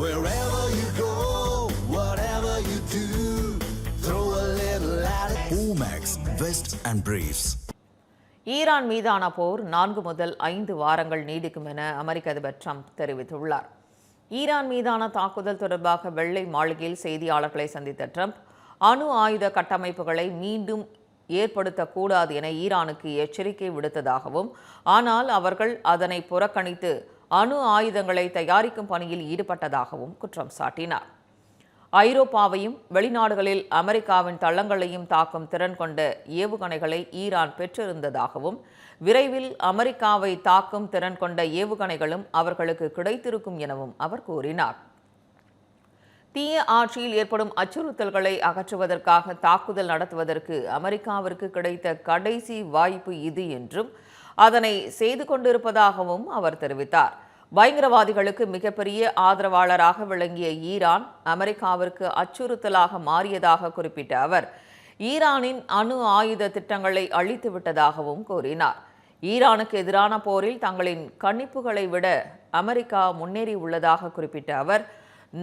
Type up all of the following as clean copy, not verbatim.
Wherever you go, whatever you do, throw a little at it. Omax, Vest and Briefs. Iran மீதான போர் 4 முதல் 5 வாரங்கள் நீடிக்கும் என அமெரிக்க அதிபர் ட்ரம்ப் தெரிவித்துள்ளார். ஈரான் மீதான தாக்குதல் தொடர்பாக வெள்ளை மாளிகையில் செய்தியாளர்களை சந்தித்த ட்ரம்ப், அணு ஆயுத கட்டமைப்புகளை மீண்டும் ஏற்படுத்தக்கூடாது என ஈரானுக்கு எச்சரிக்கை விடுத்ததாகவும், ஆனால் அவர்கள் அதனை புறக்கணித்து அணு ஆயுதங்களை தயாரிக்கும் பணியில் ஈடுபட்டதாகவும் குற்றம் சாட்டினார். ஐரோப்பாவையும் வெளிநாடுகளில் அமெரிக்காவின் தளங்களையும் தாக்கும் திறன் கொண்ட ஏவுகணைகளை ஈரான் பெற்றிருந்ததாகவும், விரைவில் அமெரிக்காவை தாக்கும் திறன் கொண்ட ஏவுகணைகளும் அவர்களுக்கு கிடைத்திருக்கும் எனவும் அவர் கூறினார். தீய ஆட்சியில் ஏற்படும் அச்சுறுத்தல்களை அகற்றுவதற்காக தாக்குதல் நடத்துவதற்கு அமெரிக்காவிற்கு கிடைத்த கடைசி வாய்ப்பு இது என்றும், அதனை செய்து கொண்டிருப்பதாகவும் அவர் தெரிவித்தார். பயங்கரவாதிகளுக்கு மிகப்பெரிய ஆதரவாளராக விளங்கிய ஈரான் அமெரிக்காவிற்கு அச்சுறுத்தலாக மாறியதாக குறிப்பிட்ட அவர், ஈரானின் அணு ஆயுத திட்டங்களை அழித்து விட்டதாகவும் கூறினார். ஈரானுக்கு எதிரான போரில் தங்களின் கணிப்புகளை விட அமெரிக்கா முன்னேறி உள்ளதாக குறிப்பிட்ட அவர்,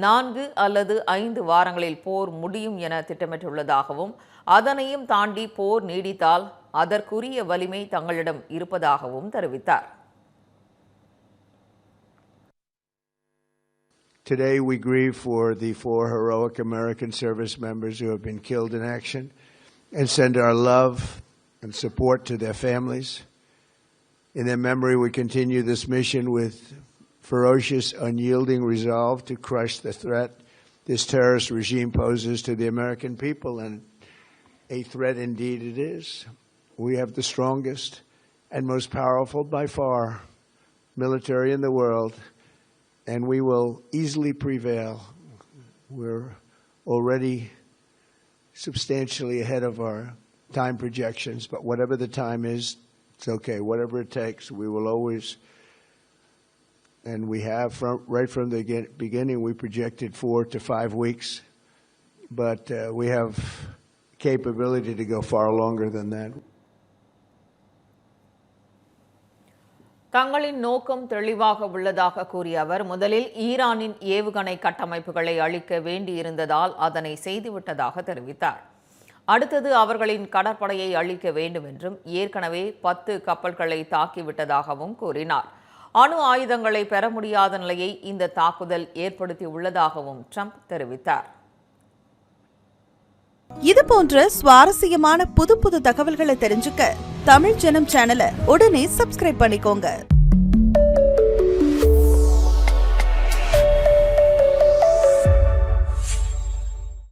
4 அல்லது 5 வாரங்களில் போர் முடியும் என திட்டமிட்டுள்ளதாகவும், அதனையும் தாண்டி போர் நீடித்தால் அதற்குரிய வலிமை தங்களிடம் இருப்பதாகவும் தெரிவித்தார். Today we grieve for the 4 heroic American service members who have been killed in action and send our love and support to their families. In their memory, we continue this mission with ferocious, unyielding resolve to crush the threat this terrorist regime poses to the American people, and a threat indeed it is. We have the strongest and most powerful by far military in the world, and we will easily prevail. We're already substantially ahead of our time projections, but whatever the time is, it's okay. Whatever it takes, we will always, and we have right from the beginning, we projected 4 to 5 weeks, but we have capability to go far longer than that. தங்களின் நோக்கம் தெளிவாக உள்ளதாக கூறிய அவர், முதலில் ஈரானின் ஏவுகணை கட்டமைப்புகளை அழிக்க வேண்டியிருந்ததால் அதனை செய்துவிட்டதாக தெரிவித்தார். அடுத்தது அவர்களின் கடற்படையை அழிக்க வேண்டும் என்றும், ஏற்கனவே 10 கப்பல்களை தாக்கிவிட்டதாகவும் கூறினார். அணு ஆயுதங்களை பெற முடியாத நிலையை இந்த தாக்குதல் ஏற்படுத்தியுள்ளதாகவும் ட்ரம்ப் தெரிவித்தார். இது போன்ற சுவாரஸ்யமான புது தகவல்களை தெரிஞ்சுக்க தமிழ் ஜனம் சேனலை உடனே சப்ஸ்கிரைப் பண்ணிக்கோங்க.